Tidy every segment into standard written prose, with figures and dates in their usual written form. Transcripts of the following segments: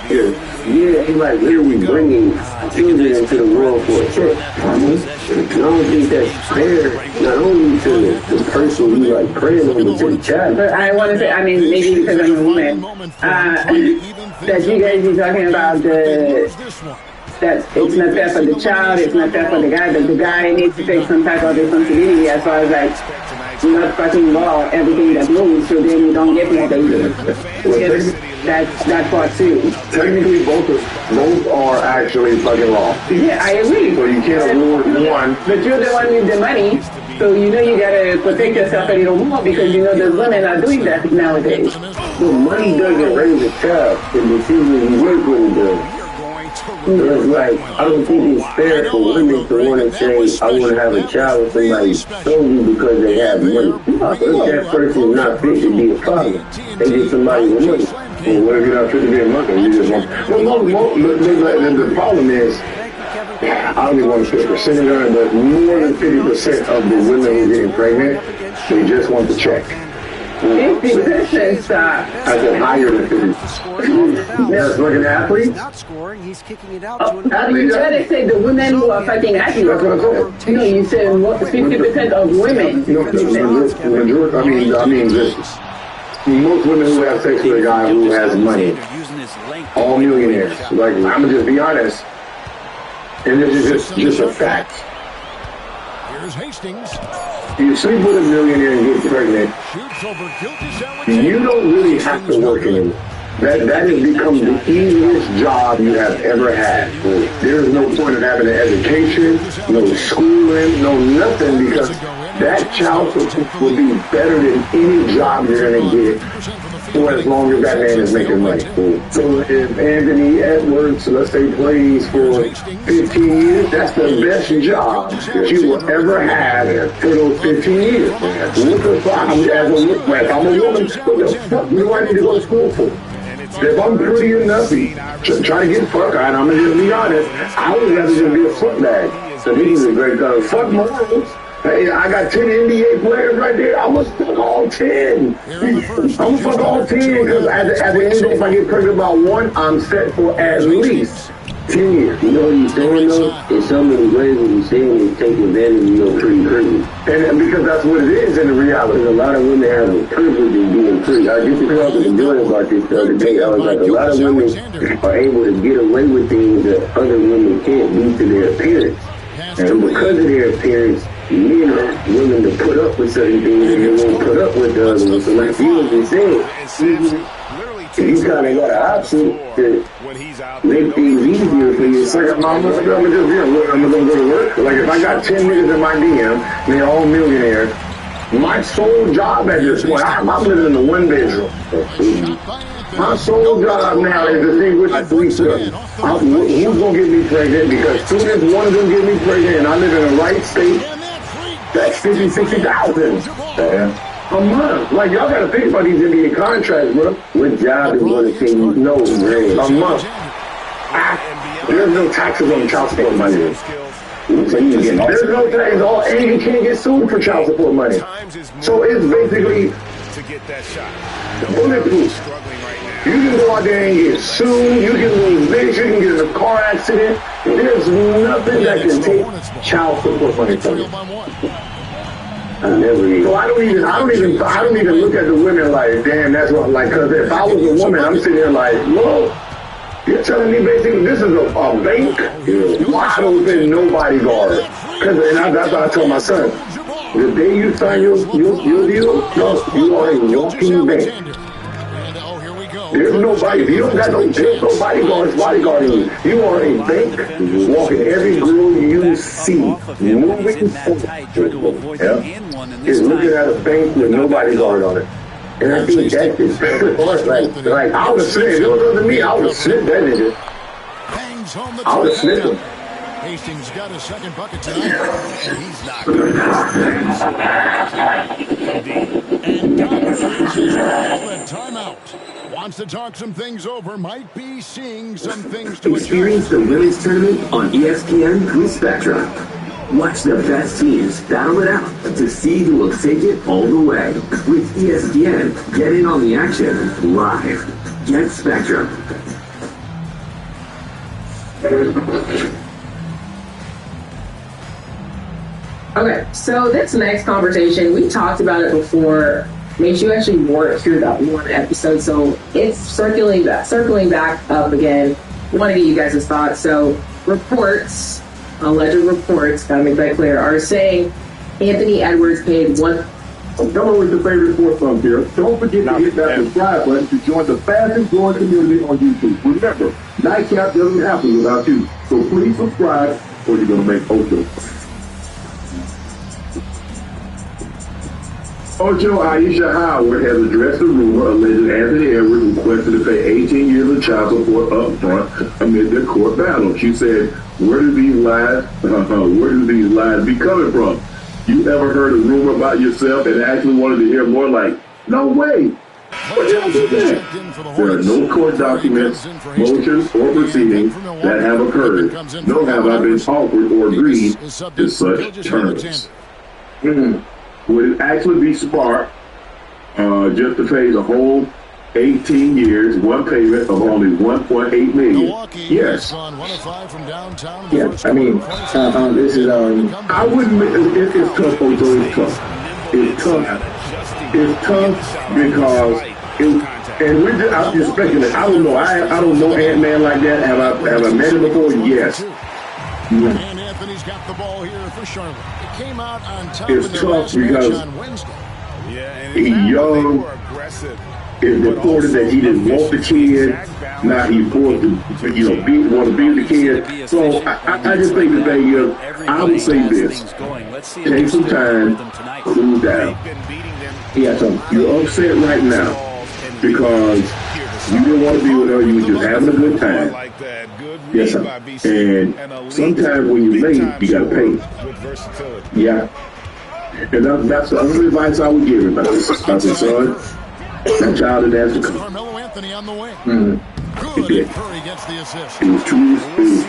Yeah, it's like here we bringing children into the world for a check. I don't think that's fair, not only to the person who like praying on, but to the child. But I want to say, I mean, maybe because I'm a woman, that you guys be talking about that it's not fair for the child, it's not fair for the guy, but the guy needs to take some type of responsibility as far as like not fucking law, everything that moves, so then you don't get more babies. That's that part too. Technically, both are actually fucking law. Yeah, I agree. So you can't award one. But you're the one with the money, so you know you gotta protect yourself a little more because you know the women are doing that nowadays. The money doesn't raise a child, the decision you work with it does. So it's like, I don't think it's fair for women to want to say, I want to have a child with somebody solely because they have money. If that person is not fit to be a father, they get somebody with money. Well, what if you're not fit to be a mother? You just want. The problem is, I don't even want to put a percentage on it, but more than 50% of the women who are getting pregnant, they just want the check. 50%, stop. I said higher than 50%. Yes, look at athletes. Not scoring, he's kicking it out. You better say the women who are fighting athletes. That's what I said. No, you said 50% of women. I mean, just most women who have sex with a guy who has money, all millionaires. Like, I'm gonna just be honest, and this is just a fact. Here's Hastings. You sleep with a millionaire and get pregnant, you don't really have to work anymore. That has become the easiest job you have ever had. There's no point in having an education, no schooling, no nothing, because that child support will be better than any job you're going to get for as long as that man is making money. So if Anthony Edwards, let's say, plays for 15 years, that's the best job that you will ever have for those 15 years. What the fuck? If I'm a woman, what the fuck do I need to go to school for? If I'm pretty enough, try to get fucked, and I'm going to just be honest, I would rather just be a fuck bag. So this is a great guy. Fuck morals. Hey, I got 10 NBA players right there. I'm going to fuck all 10. I'm going to fuck all 10 because at the end of the day, if I get pregnant by one, I'm set for at least 10 years. You know what he's saying though? In so many ways what he's saying is take advantage of your pretty privilege. And because that's what it is in the reality. A lot of women have a privilege in being free. I just talked to Jordan about this the other day. I was like, a lot of women are able to get away with things that other women can't due to their appearance. And because of their appearance, men are willing to put up with certain things and they won't put up with the other ones. So like you was just saying, you kind of got an option to make things easier for you. It's like I'm going to go to work. Like if I got 10 niggas in my DM, and they're all millionaires, my sole job at this point, I'm living in a one bedroom. My sole job now is to see which three stuff. Who's going to get me pregnant? Because as soon as one of them get me pregnant and I live in the right state, that's 50, 60,000 a month. Like, y'all got to think about these NBA contracts, bro. What job is going to pay you? No, man. A month. There's no taxes on child support money. There's no taxes, and you can't get sued for child support money. So it's basically bulletproof. You can go out there and get sued, you can lose this, you can get in a car accident. There's nothing that can take child support money from you. So I don't even look at the women like, damn, that's what, like, cause if I was a woman, I'm sitting there like, whoa, you're telling me basically this is a bank? Wide open, no bodyguard. And that's what I told my son. The day you sign your deal, you are a walking bank. There's nobody, if you don't got there's no bodyguarding you. You are a bank walking every girl you see. Moving forward. Is looking at a bank with no bodyguard on it. And I think that's his favorite part. Like I would have slid. If it was up to me, I would have slid that nigga. I would have slid him. Hastings got his second bucket tonight, and he's not going to And Donovan a timeout. Wants to talk some things over, might be seeing some things to experience the women's tournament on ESPN with Spectrum. Watch the best teams battle it out to see who will take it all the way. With ESPN, get in on the action live. Next Spectrum. Okay, so this next conversation, we talked about it before. Make sure you actually weren't here that one episode, so it's circling back up again. Want to get you guys' thoughts. So reports, alleged reports, gotta make that clear, are saying Anthony Edwards paid one. Come on with the favorite sports song here. Don't forget to hit that subscribe button to join the fastest growing community on YouTube. Remember, Nightcap doesn't happen without you. So please subscribe or you're going to make Ocho. Ocho Aisha Howard has addressed the rumor alleging Anthony Edwards requested to pay 18 years of child support up front amid their court battle. She said, where do these lies be coming from? You ever heard a rumor about yourself and actually wanted to hear more? Like, no way. What else is that? There are no court documents, motions, or proceedings that have occurred. Nor have I been offered or agreed to such terms. Would it actually be smart just to pay the whole 18 years, one payment of only $1.8 million? Yes. Yeah, I mean, this is, I wouldn't, it's tough, Ojo, it's tough. It's tough. It's tough because, and I'm just speculating. I don't know. I don't know Ant-Man like that. Have I met him before? Yes. And Anthony's got the ball here for Charlotte. It came out on top it's of the tough because on Wednesday. He's young. It's reported that he didn't want the kid. Now he's forced to, want to be with the kid. So I just think the thing is, I would say this: take some time, cool down. yeah, so You're upset right now because you didn't want to be with her. You were just having a good time. Yes, sir. And sometimes when you're late, you gotta pay. Yeah. And that's the only advice I would give him. I said, son, that child didn't have to come. Carmelo Anthony on the way. He did. Curry gets the assist. It was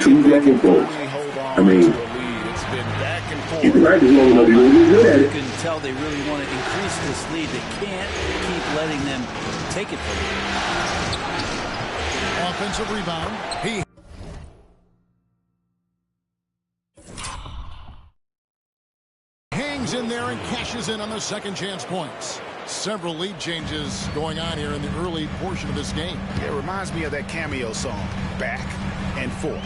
two back and forth. I mean, if the practice long enough, you're going to get good at it. You can tell they really want to increase this lead. They can't keep letting them take it from them. Offensive rebound. He hangs in there and cashes in on the second chance points. Several lead changes going on here in the early portion of this game. It reminds me of that cameo song, Back and Forth.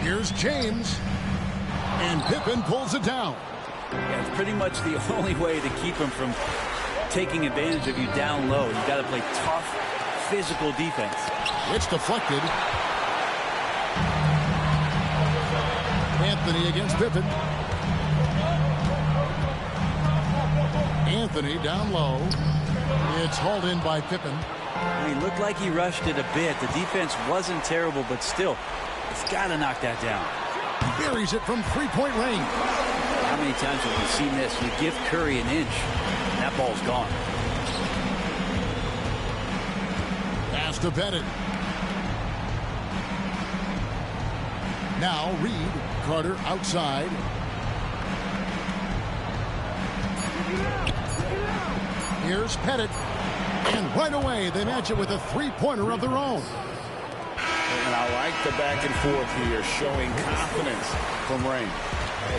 Here's James, and Pippen pulls it down. Yeah, it's pretty much the only way to keep him from taking advantage of you down low. You got to play tough, physical defense. It's deflected. Anthony against Pippen. Anthony down low. It's hauled in by Pippen. I mean, looked like he rushed it a bit. The defense wasn't terrible, but still, he's got to knock that down. Buries it from three-point range. How many times have we seen this? You give Curry an inch, and that ball's gone. Pass to Bennett. Now Reed. Carter outside. Here's Pettit. And right away, they match it with a three-pointer of their own. And I like the back and forth here, showing confidence from Rain.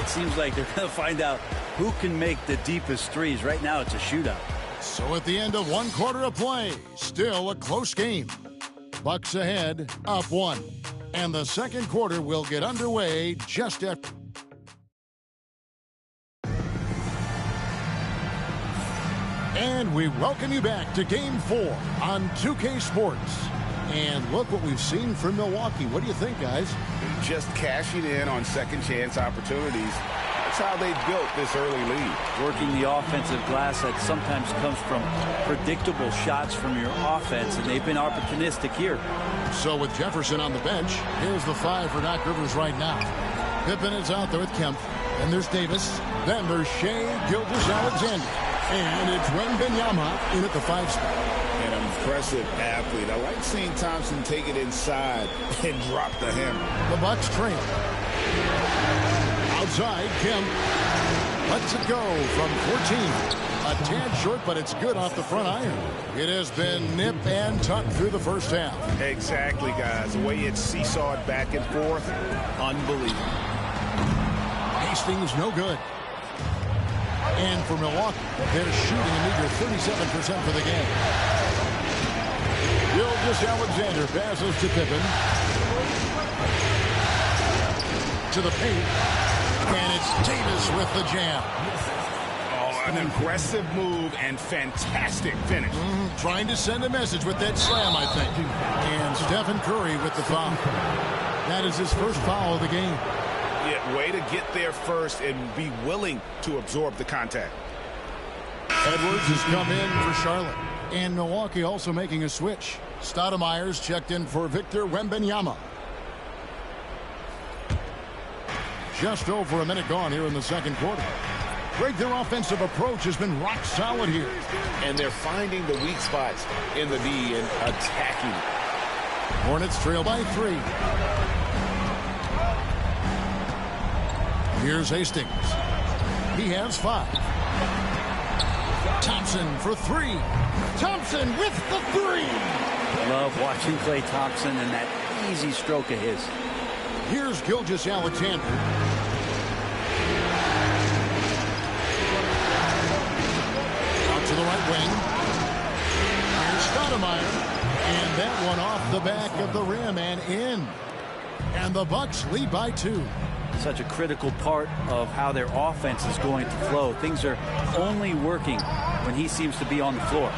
It seems like they're going to find out who can make the deepest threes. Right now, it's a shootout. So at the end of one quarter of play, still a close game. Bucks ahead, up one. And the second quarter will get underway just after. And we welcome you back to Game 4 on 2K Sports. And look what we've seen from Milwaukee. What do you think, guys? Just cashing in on second chance opportunities. That's how they built this early lead. Working the offensive glass that sometimes comes from predictable shots from your offense, and they've been opportunistic here. So with Jefferson on the bench, here's the five for Doc Rivers right now. Pippen is out there with Kemp. Then there's Davis. Then there's Shea Gilgeous-Alexander. And it's Wembanyama in at the 5 spot. An impressive athlete. I like seeing Thompson take it inside and drop the hammer. The Bucks trail. Outside, Kemp lets it go from 14. A tad short, but it's good off the front iron. It has been nip and tuck through the first half. Exactly, guys. The way it's seesawed back and forth, unbelievable. Hastings, no good. And for Milwaukee, they're shooting a meager 37% for the game. Gilgeous-Alexander passes to Pippen. To the paint. And it's Davis with the jam. Oh, an aggressive move and fantastic finish. Trying to send a message with that slam, I think. And Stephen Curry with the foul. That is his first foul of the game. Yeah, way to get there first and be willing to absorb the contact. Edwards has come in for Charlotte. And Milwaukee also making a switch. Stoudemire's checked in for Victor Wembanyama. Just over a minute gone here in the second quarter. Greg, their offensive approach has been rock solid here. And they're finding the weak spots in the D and attacking. Hornets trail by 3. Here's Hastings. He has 5. Thompson for 3. Thompson with the 3. Love watching Klay Thompson and that easy stroke of his. Here's Gilgeous-Alexander. To the right wing. Here's Stoudemire. And that one off the back of the rim and in. And the Bucks lead by 2. Such a critical part of how their offense is going to flow. Things are only working when he seems to be on the floor.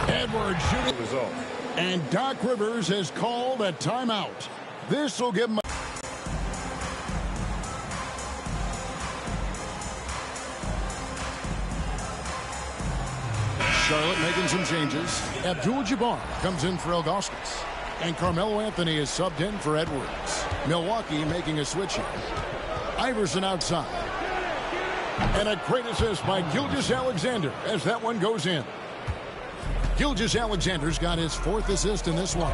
Edwards shooting result. And Doc Rivers has called a timeout. This will give him Charlotte making some changes. Abdul-Jabbar comes in for Ilgauskas. And Carmelo Anthony is subbed in for Edwards. Milwaukee making a switch here. Iverson outside. And a great assist by Gilgeous-Alexander as that one goes in. Gilgeous-Alexander's got his 4th assist in this one.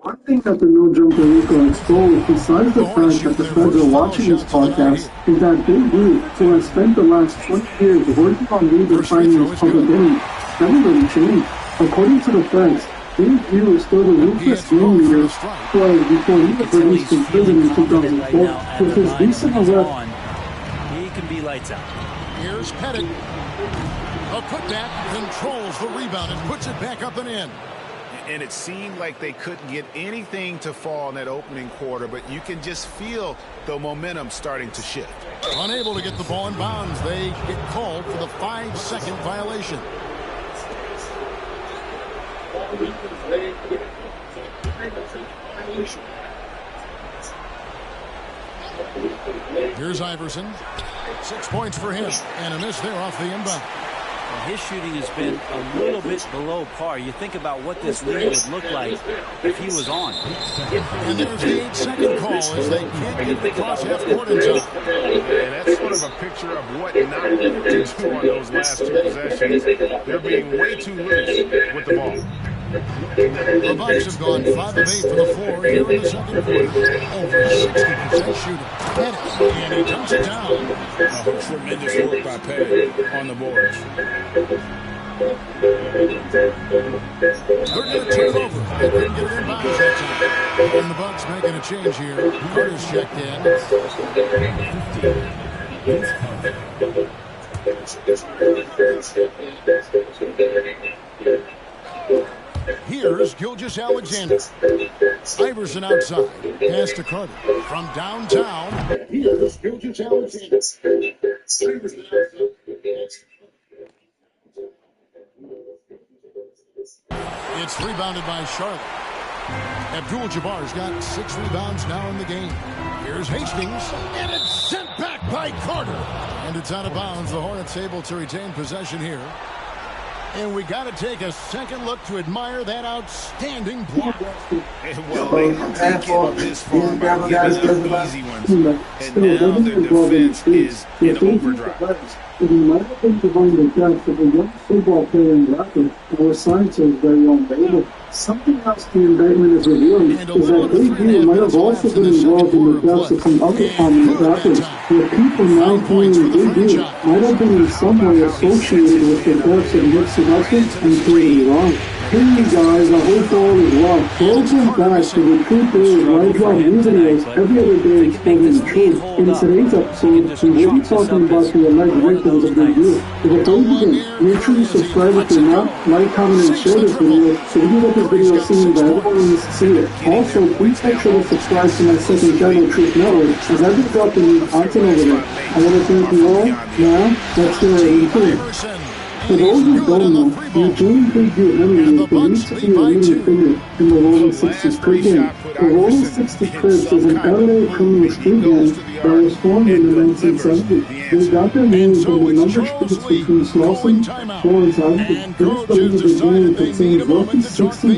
One thing that the No Jumper Rico exposed, besides the fact that the feds are watching this podcast, is that Big U, who has spent the last 20 years working on redefining his public image, never really changed. According to the feds, Big U is still the ruthless gang leader who was before he was released from prison in 2004 with his recent arrest. He can be lights out. Here's Pettit. A putback, controls the rebound and puts it back up and in. And it seemed like they couldn't get anything to fall in that opening quarter, but you can just feel the momentum starting to shift. Unable to get the ball in bounds, they get called for the 5-second violation. Here's Iverson. 6 points for him, and a miss there off the inbound. His shooting has been a little bit below par. You think about what this lead would look like if he was on. And there's the 8-second call as they can't get the cross half court in time. And that's sort of a picture of what not to do on those last two possessions. They're being way too loose with the ball. The Bucks have gone 5 of 8 from the floor here in the second quarter. Over 60% shooting. Pettit, and he dumps it down. Tremendous work by Pettit on the boards. They're going to turn over. They couldn't get it in bounds that time. And the Bucks making a change here. Carter's checked in. Here's Gilgeous-Alexander. Iverson outside. Pass to Carter. From downtown. Here's Gilgeous-Alexander. It's rebounded by Charlotte. Abdul-Jabbar's got 6 rebounds now in the game. Here's Hastings. And it's sent back by Carter. And it's out of bounds. The Hornets able to retain possession here. And we got to take a second look to admire that outstanding block. Well, they can't get this far by giving up easy ones. And now the defense is in overdrive. It might have been behind the depth of a young football player in Rapid who was signed to his very own label. Something else the indictment is revealing is that Big U might have also been involved in the deaths of some other prominent rappers, where people now claiming Big U might have been in some way associated with the deaths of Nipsey Hussle and Katie Rock. Hey guys, I hope all is well. Welcome back to the Truth Is Right Drop new videos every other day exposing the truth. In today's episode, we will be talking about the alleged victims of Big U. But before we begin, make sure you subscribe if you're not, like, comment, and share this video so we can get this video seen by everyone who needs to see it. Also, please make sure to subscribe to my second channel, Truth Network, as I've been dropping new content over there. I want to thank you all. Now, let's get right into it. For those who don't know, Eugene Big U Henry is believed to be a leading figure in the Rolling 60s Crip gang. The Rolling 60 Crips is an LA criminal street gang that was formed in the 1970s. They got their name from the number streets between Slauson, Florence Avenue. It is believed the gang contains roughly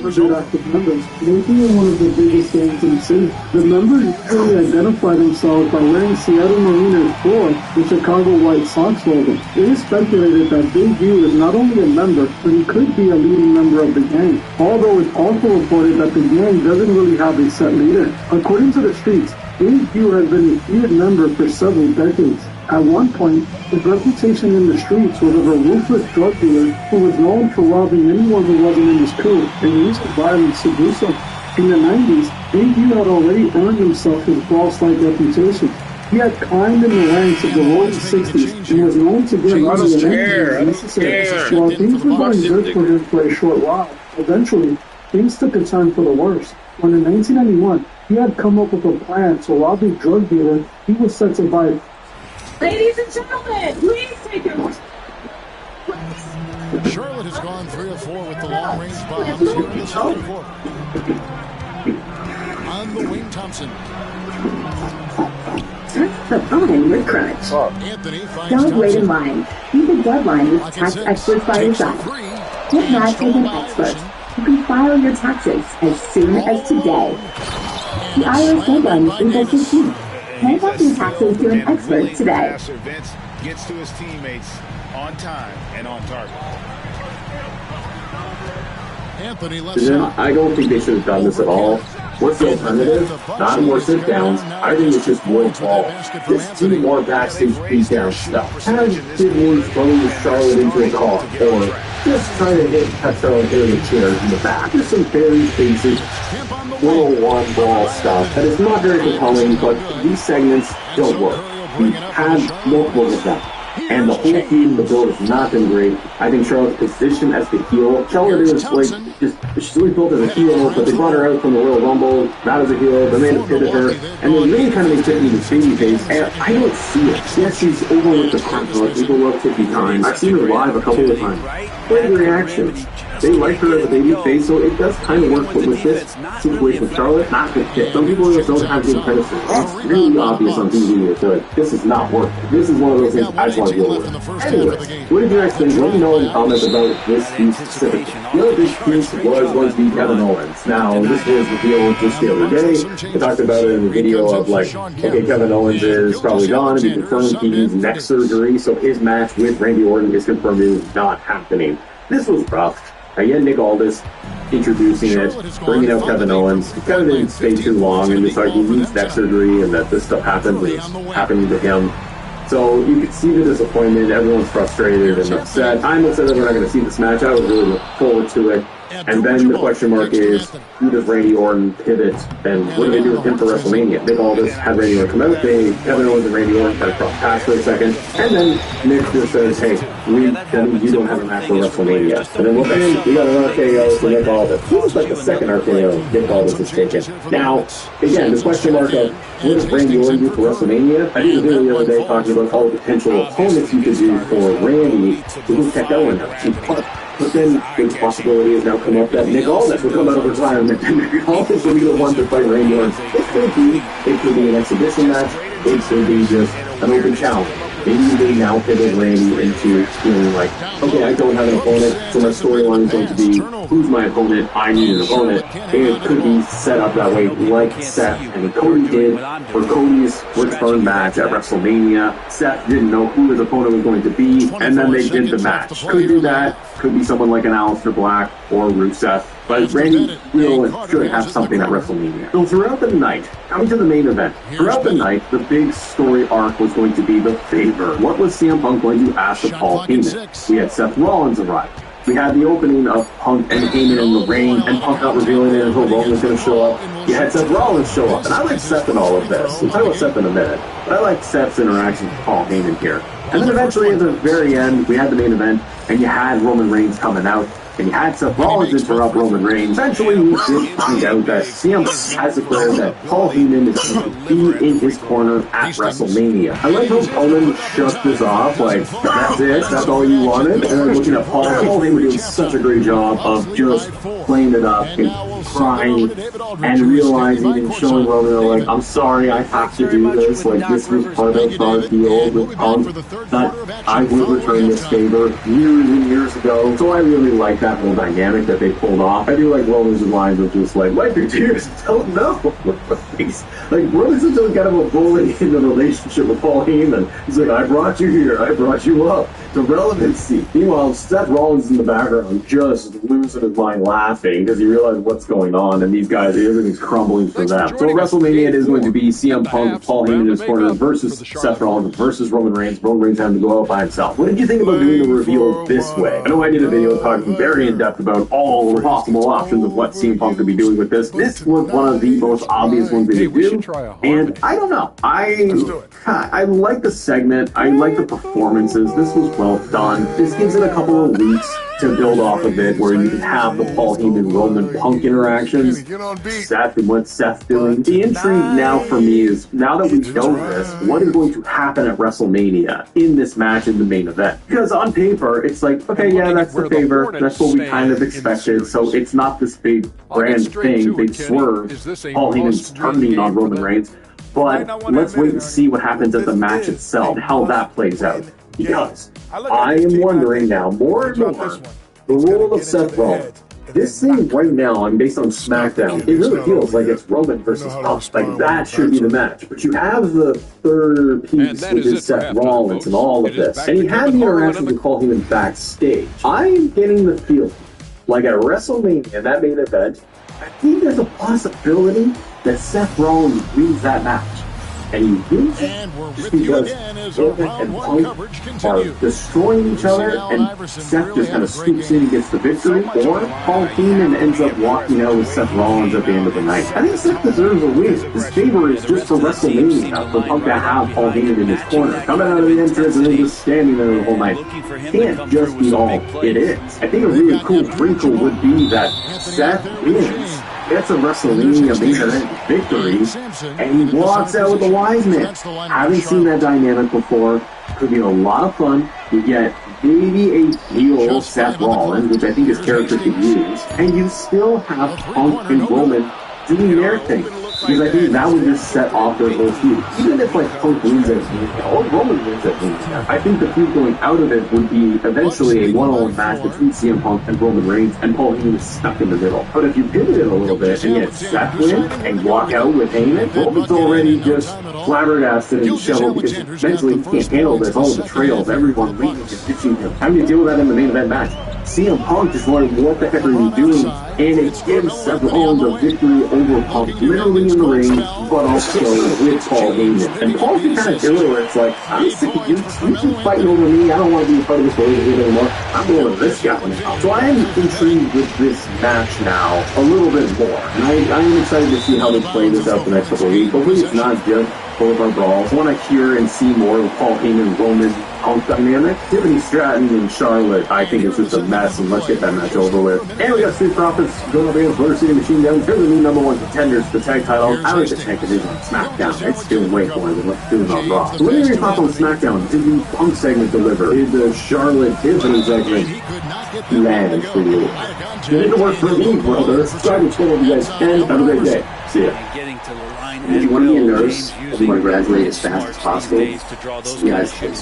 1,600 active members, making it one of the biggest gangs in the city. The members usually identify themselves by wearing Seattle Mariners 4, the Chicago White Sox logo. It is speculated that Big U is not only a member, but he could be a leading member of the gang. Although it's also reported that the gang doesn't really have a set leader. According to the streets, Big U has been a feared member for several decades. At one point, his reputation in the streets was of a ruthless drug dealer who was known for robbing anyone who wasn't in his crew and using violence to do so. In the 90s, Big U had already earned himself his boss-like reputation. He had climbed in the ranks of the Rolling 60s and was known to get out of the rankings necessary. While things were going good for him for a short while, eventually, things took a turn for the worse. When in 1991, he had come up with a plan to rob a drug dealer he was set to buy. Ladies and gentlemen, please take your... Charlotte has gone 3 of 4 with the long-range bombs here in the second quarter. On the wing, Thompson. The phone with Crunch. Don't wait in line. Keep a deadline with tax experts by your side. Get matched with an expert. You can file your taxes as soon as today. The IRS deadline is April 15th. Hand off your taxes to an expert today. Gets to his teammates on time and on target. Anthony, I don't think they should have done this at all. What's the alternative? Not more sit-downs. I think it's just more ball. Just do more backstage beat-down stuff. Have Sidney throw Charlotte into a car, or just try to hit Charlotte in the chairs in the back. Just some very basic little one-ball stuff that is not very compelling, but these segments don't work. We've had multiple of them. And the whole team, the build has not been great. I think Charlotte's position as the heel, Charlotte is like, she's really built as a heel, but they brought her out from the Royal Rumble, not as a heel, then they pivot her, and they really kind of make Tiffany the babyface, and I don't see it. Yes, she's over with the crowd, people love Tiffany times. I've seen her live a couple of times. Great reactions. They like her as a babyface, so it does kind of work, but with this situation with Charlotte, not good fit. Some people just don't have good chemistry. It's really obvious on TV that this is not working. This is one of those things I just want to deal with. Anyways, what did you guys think? Let me know in the comments about this piece specifically. The other big piece was going to be Kevin Owens. Now, this was revealed just the other day. I talked about it in the video of like, okay, Kevin Owens is probably gone. He confirmed he needs neck surgery, so his match with Randy Orton is confirmed is not happening. This was rough. You had Nick Aldis introducing it, bringing out Kevin Owens. He kind of didn't stay too long, and it's like he needs neck surgery, and that this stuff happens, and it's happening to him. So you could see the disappointment. Everyone's frustrated and upset. I'm upset that we're not going to see this match. I was really looking forward to it. And then the question mark is, who does Randy Orton pivot, and what do they do with him for WrestleMania? Nick Aldis had Randy Orton come out, Kevin Owens and Randy Orton kind of cross paths for a second, and then Nick just says, hey, you don't have a match for WrestleMania. And then we got an RKO for Nick Aldis. This is like the second RKO Nick Aldis has taken. Now, again, the question mark of, what does Randy Orton do for WrestleMania? I did a video the other day talking about all the potential opponents you could do for Randy who will check Owen out. But then the possibility has now come up that Nick Aldis will come out of retirement and Nick Aldis will be the one to fight Randy Orton. It could be an exhibition match. It could be just an open challenge. Maybe they now pivot Randy into feeling like, okay, I don't have an opponent, so my storyline is going to be, who's my opponent? I need an opponent. And it could be set up that way, like Seth and Cody did for Cody's return match at WrestleMania. Seth didn't know who his opponent was going to be, and then they did the match. Could do that. Could be someone like an Aleister Black or Rusev. But Randy will and should have something at WrestleMania. So throughout the night, coming to the main event, throughout the night, the big story arc was going to be the favor. What was CM Punk going to ask of Paul Heyman? We had Seth Rollins arrive. We had the opening of Punk and Heyman in the ring, and Punk not revealing it until Roman was going to show up. You had Seth Rollins show up, and I like Seth in all of this. We'll talk about Seth in a minute, but I like Seth's interaction with Paul Heyman here. And then eventually, at the very end, we had the main event, and you had Roman Reigns coming out, and you had Seth Rollins interrupt Roman Reigns. Eventually, we did find out that CM has declared that Paul Heyman is going to be in his corner at WrestleMania. I like how Roman shut this off, like, that's it, that's all you wanted. And then looking at Paul Heyman doing such a great job of just playing it up and crying and realizing and showing Roman, like, I'm sorry, I have to do this. Like, this was part of our deal with Punk, that I would return this favor years and years ago. So I really like that whole dynamic that they pulled off. I do like Roman's lines of just like, wipe your tears, don't know. Like, Roman's such a kind of a bully in the relationship with Paul Heyman. He's like, I brought you here, I brought you up to relevancy. Meanwhile, Seth Rollins in the background just losing his mind laughing because he realized what's going on, and these guys, everything's crumbling for them. So WrestleMania, it is going to be CM Punk, Paul Heyman in his corner versus Seth Rollins versus Roman Reigns. Roman Reigns having to go out by himself. What did you think about doing the reveal this way? I know I did a video talking very in depth about all the possible options of what CM Punk could be doing with this. This was one of the most obvious ones they could do, and I don't know. I like the segment. I like the performances. This was well done. This gives it a couple of weeks to build off of it, where you can have the Paul Heyman Roman Punk interactions. Seth and what's Seth doing? The intrigue now for me is, now that we know this, what is going to happen at WrestleMania in this match in the main event? Because on paper, it's like, okay, yeah, that's the favor. That's what we kind of expected. So it's not this big brand thing, big swerve. Paul Heyman's turning on Roman Reigns. But let's wait and see what happens at the match itself, how that plays out. Because I am wondering now, more and more, the role of Seth Rollins. This thing right now, I'm based on SmackDown, it really feels like it's Roman versus Punk. Like, that should be the match. But you have the third piece, which is Seth Rollins and all of this. And you have the interaction with Paul Heyman backstage. I am getting the feeling, like at WrestleMania, that main event, I think there's a possibility that Seth Rollins wins that match. And he wins it just because Roman and Punk are destroying each other, and Seth just kind of scoops in and gets the victory, or Paul Heyman ends up walking out with Seth Rollins at the end of the night. I think Seth deserves a win. His favor is just for WrestleMania, for Punk to have Paul Heyman in his corner, coming out of the entrance and then just standing there the whole night. Can't just be all it is. I think a really cool wrinkle would be that Seth wins, gets a WrestleMania main event victory, and he walks out with the wise man. Haven't seen that dynamic before. Could be a lot of fun. You get maybe a heel Seth Rollins, which I think his character could use, and you still have Punk and Roman doing their thing. Because I think that would just set off their whole feud. Even if like Punk wins it, or Roman wins it, I think the feud going out of it would be eventually a one-on-one match between CM Punk and Roman Reigns, and Paul Heyman is stuck in the middle. But if you pivot it a little bit and get Seth win and walk out with Heyman, Roman's already just flabbergasted and shoveled because eventually he can't handle this. All the betrayals, everyone leaving and ditching him. How do you deal with that in the main event match? CM Punk just wondering what the heck are you doing, and it gives Seth Rollins a victory over Punk, literally in the ring, but also with Paul Heyman. And Paul can kind of do it where it's like, I'm sick of you keep fighting over me, I don't want to be a part of this relationship anymore, I'm going with this guy now. So I am intrigued with this match now a little bit more, and I am excited to see how they play this out the next couple of weeks. Hopefully it's not just both our brawls. I want to hear and see more of Paul Heyman, Roman, Punk dynamic. Tiffany Stratton and Charlotte, I think it's just a mess, and let's get that match over with. And we got Street Profits going up against Motor City Machine Guns. They're the new #1 contenders for the tag title. I like the tag division on SmackDown. It's doing way more than what's doing on Raw. So what are your thoughts on SmackDown? Did the Punk segment deliver? Did the Charlotte Tiffany segment land for you? Did it work for me, brother? Sorry to tell you guys, and have a great day. See ya. If you want to be a nurse, if you want to graduate as fast as possible, you guys can.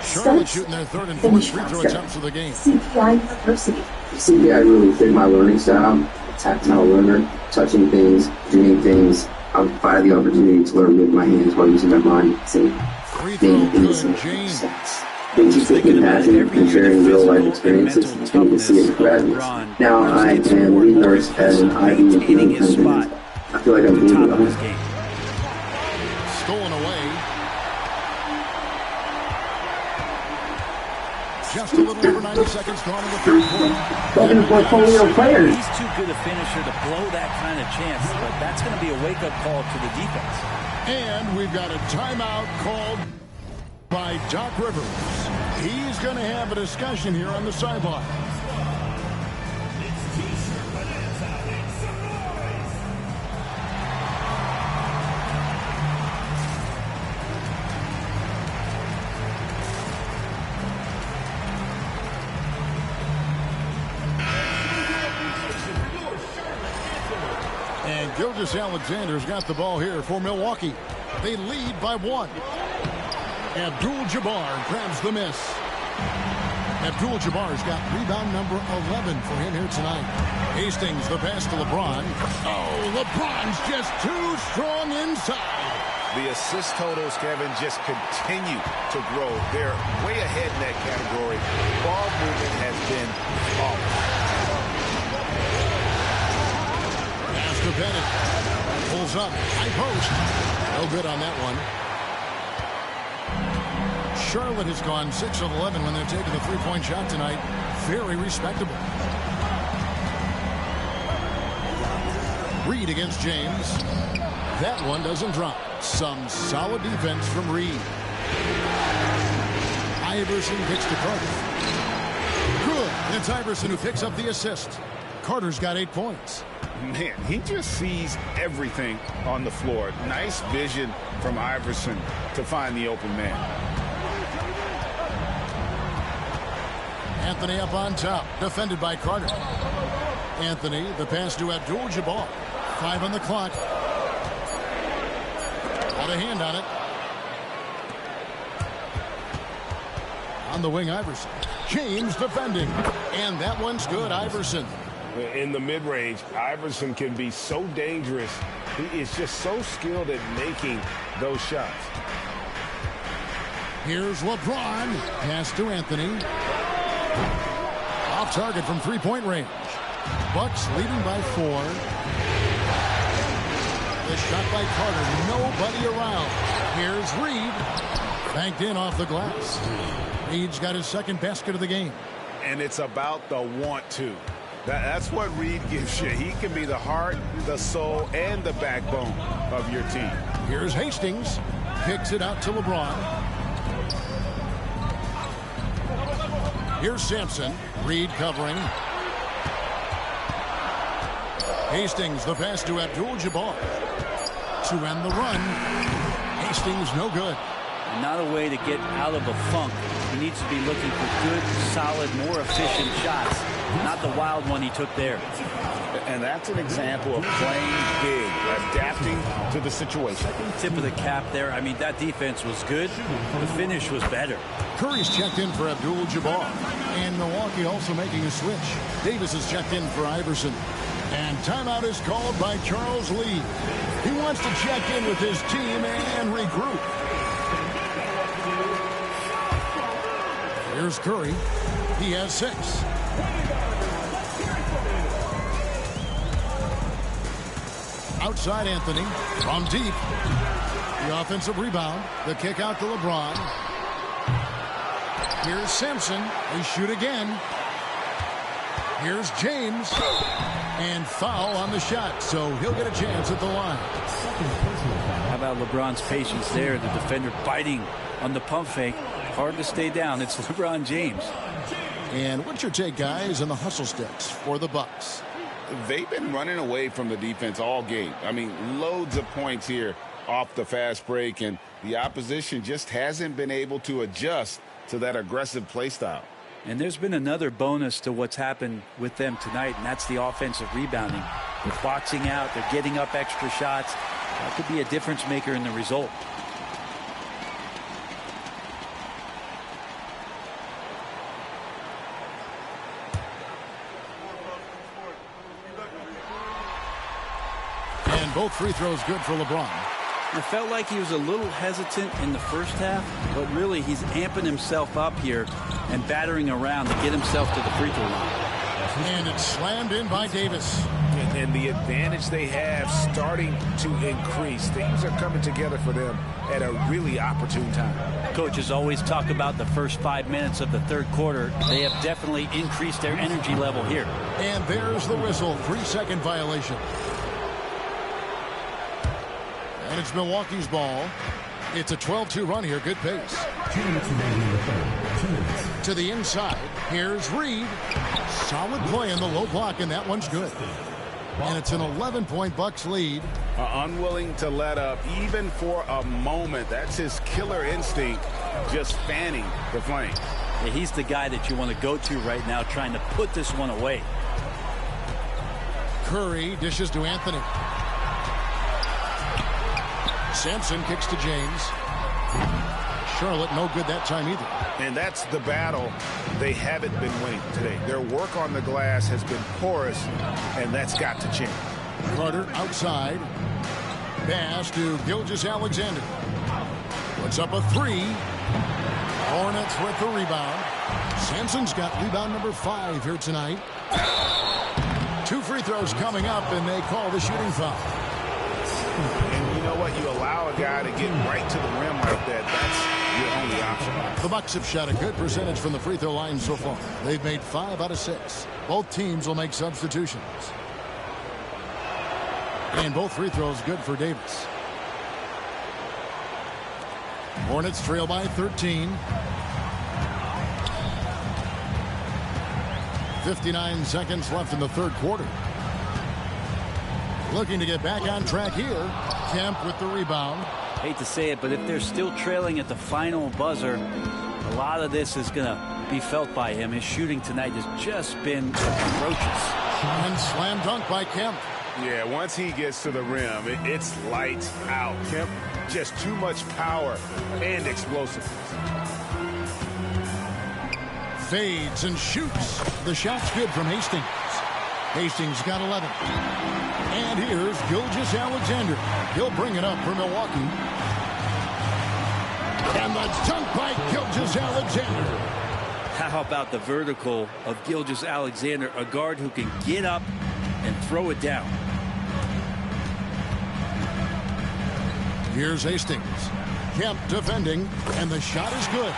Charlotte shooting their third and fourth free throw attempts of the game. CPI University. CPI really fit my learning style. Tactile learner, touching things, doing things. I find the opportunity to learn with my hands while using my mind. Same thing in this sense. Things you take in passion and sharing real life experiences, and you can see it in graduates. Now I am lead nurse at an Ivy League company. I feel like I'm doing it. Stolen away. Just a little over 90 seconds gone in the third quarter. Welcome to portfolio players. He's too good a finisher to blow that kind of chance, but that's going to be a wake-up call to the defense. And we've got a timeout called by Doc Rivers. He's going to have a discussion here on the sideline. And Gilgeous Alexander's got the ball here for Milwaukee. They lead by 1. Abdul-Jabbar grabs the miss. Abdul-Jabbar's got rebound number 11 for him here tonight. Hastings, the pass to LeBron. Oh, LeBron's just too strong inside. The assist totals, Kevin, just continue to grow. They're way ahead in that category. Ball movement has been flawless. Pass to Bennett. Pulls up. High post. No good on that one. Charlotte has gone 6 of 11 when they're taking the three-point shot tonight. Very respectable. Reed against James. That one doesn't drop. Some solid defense from Reed. Iverson kicks to Carter. Good. And it's Iverson who picks up the assist. Carter's got 8 points. Man, he just sees everything on the floor. Nice vision from Iverson to find the open man. Anthony up on top, defended by Carter. Anthony, the pass to Abdul-Jabbar. 5 on the clock. Got a hand on it. On the wing, Iverson. James defending. And that one's good, Iverson. In the mid-range, Iverson can be so dangerous. He is just so skilled at making those shots. Here's LeBron. Pass to Anthony. Off target from three-point range. Bucks leading by 4. The shot by Carter. Nobody around. Here's Reed. Banked in off the glass. Reed's got his second basket of the game. And it's about the want to. That's what Reed gives you. He can be the heart, the soul, and the backbone of your team. Here's Hastings. Kicks it out to LeBron. Here's Sampson. Reed covering. Hastings, the pass to Abdul-Jabbar. To end the run. Hastings, no good. Not a way to get out of a funk. He needs to be looking for good, solid, more efficient shots. Not the wild one he took there. And that's an example of playing big, adapting to the situation. Tip of the cap there. I mean, that defense was good. The finish was better. Curry's checked in for Abdul-Jabbar. And Milwaukee also making a switch. Davis is checked in for Iverson. And timeout is called by Charles Lee. He wants to check in with his team and regroup. Here's Curry. He has 6. Outside Anthony from deep. The offensive rebound. The kick out to LeBron. Here's Sampson. They shoot again. Here's James. And foul on the shot, so he'll get a chance at the line. How about LeBron's patience there? The defender biting on the pump fake. Hard to stay down. It's LeBron James. And what's your take, guys, on the hustle sticks for the Bucks? They've been running away from the defense all game. I mean, loads of points here off the fast break, and the opposition just hasn't been able to adjust to that aggressive play style. And there's been another bonus to what's happened with them tonight, and that's the offensive rebounding. They're boxing out. They're getting up extra shots. That could be a difference maker in the result. And both free throws good for LeBron. It felt like he was a little hesitant in the first half, but really he's amping himself up here and battering around to get himself to the free throw line. And it's slammed in by Davis. And the advantage they have starting to increase. Things are coming together for them at a really opportune time. Coaches always talk about the first 5 minutes of the third quarter. They have definitely increased their energy level here. And there's the whistle. 3-second violation. And it's Milwaukee's ball. It's a 12-2 run here. Good pace. To the inside. Here's Reed. Solid play in the low block, and that one's good. And it's an 11-point Bucks lead. Unwilling to let up even for a moment. That's his killer instinct, just fanning the flame. Yeah, he's the guy that you want to go to right now, trying to put this one away. Curry dishes to Anthony. Sampson kicks to James. Charlotte no good that time either. And that's the battle they haven't been winning today. Their work on the glass has been porous, and that's got to change. Carter outside. Pass to Gilgeous-Alexander. Puts up a 3. Hornets with the rebound. Sampson's got rebound number 5 here tonight. 2 free throws coming up, and they call the shooting foul. And you know what? You allow a guy to get right to the rim like that. That's your only option. The Bucks have shot a good percentage from the free throw line so far. They've made 5 out of 6. Both teams will make substitutions. And both free throws good for Davis. Hornets trail by 13. 59 seconds left in the third quarter. Looking to get back on track here. Kemp with the rebound. Hate to say it, but if they're still trailing at the final buzzer, a lot of this is going to be felt by him. His shooting tonight has just been atrocious. And slam dunk by Kemp. Yeah, once he gets to the rim, it's lights out. Kemp, just too much power and explosiveness. Fades and shoots. The shot's good from Hastings. Hastings got 11. And here's Gilgeous-Alexander. He'll bring it up for Milwaukee. And the dunk by Gilgeous-Alexander. How about the vertical of Gilgeous-Alexander, a guard who can get up and throw it down. Here's Hastings. Kemp defending, and the shot is good.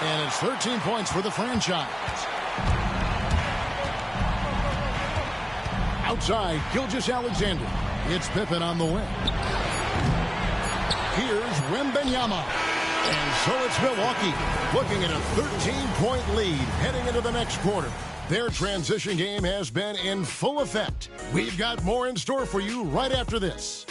And it's 13 points for the franchise. Outside, Gilgeous-Alexander. It's Pippen on the wing. Here's Wembanyama. And so it's Milwaukee looking at a 13-point lead heading into the next quarter. Their transition game has been in full effect. We've got more in store for you right after this.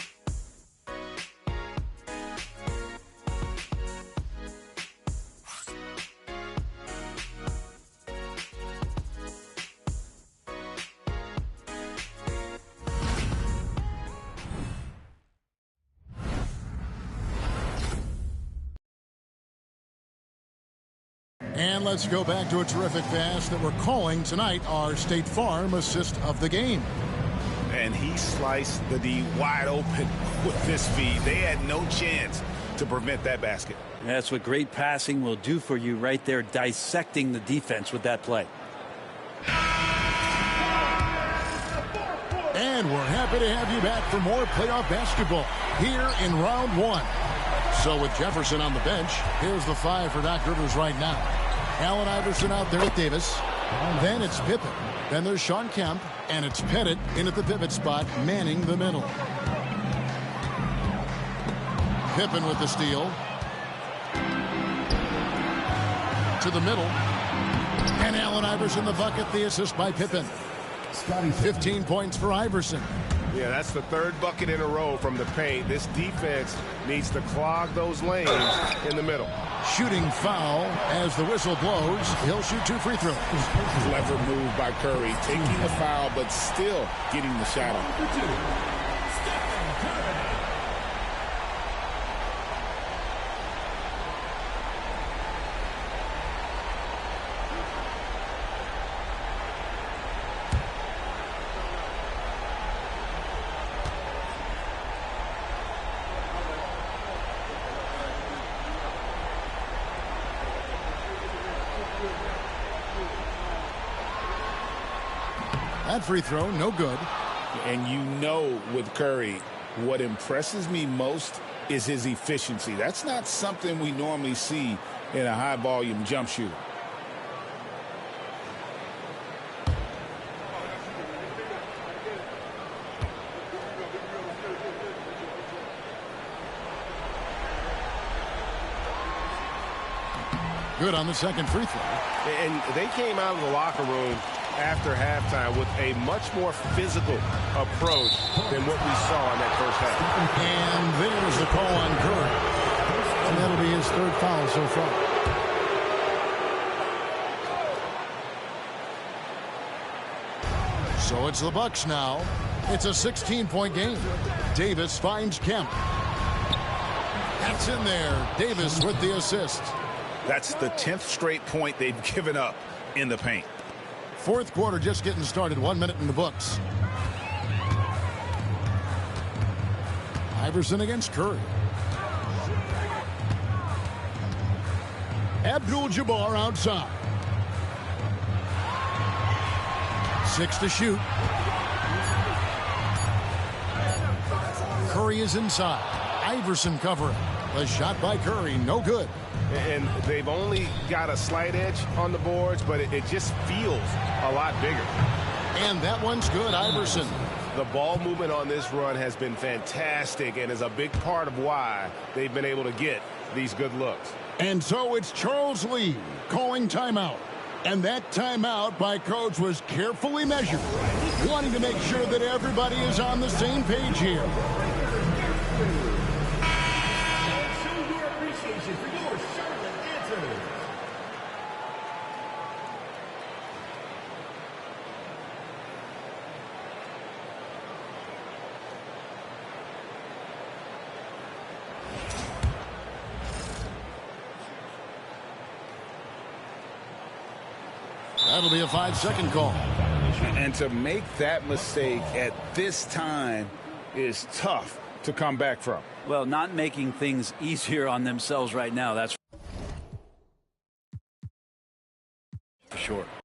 And let's go back to a terrific pass that we're calling tonight our State Farm assist of the game. And he sliced the D wide open with this feed. They had no chance to prevent that basket. That's what great passing will do for you right there, dissecting the defense with that play. And we're happy to have you back for more playoff basketball here in round one. So with Jefferson on the bench, here's the 5 for Doc Rivers right now. Allen Iverson out there with Davis. Then it's Pippen. Then there's Shawn Kemp. And it's Pettit in at the pivot spot, manning the middle. Pippen with the steal. To the middle. And Allen Iverson the bucket, the assist by Pippen. 15 points for Iverson. Yeah, that's the third bucket in a row from the paint. This defense needs to clog those lanes in the middle. Shooting foul as the whistle blows. He'll shoot 2 free throws. Clever move by Curry, taking the foul, but still getting the shot off. That free throw, no good. And you know with Curry, what impresses me most is his efficiency. That's not something we normally see in a high-volume jump shooter. Good on the second free throw. And they came out of the locker room after halftime with a much more physical approach than what we saw in that first half. And there's the call on Curry. And that'll be his 3rd foul so far. So it's the Bucks now. It's a 16-point game. Davis finds Kemp. That's in there. Davis with the assist. That's the 10th straight point they've given up in the paint. 4th quarter just getting started. 1 minute in the books. Iverson against Curry. Abdul-Jabbar outside. 6 to shoot. Curry is inside. Iverson covering. The shot by Curry, no good. And they've only got a slight edge on the boards, but it just feels a lot bigger. And that one's good, Iverson. The ball movement on this run has been fantastic and is a big part of why they've been able to get these good looks. And so it's Charles Lee calling timeout. And that timeout by Coach was carefully measured, wanting to make sure that everybody is on the same page here. That'll be a 5-second call. And to make that mistake at this time is tough to come back from. Well, not making things easier on themselves right now. That's for sure.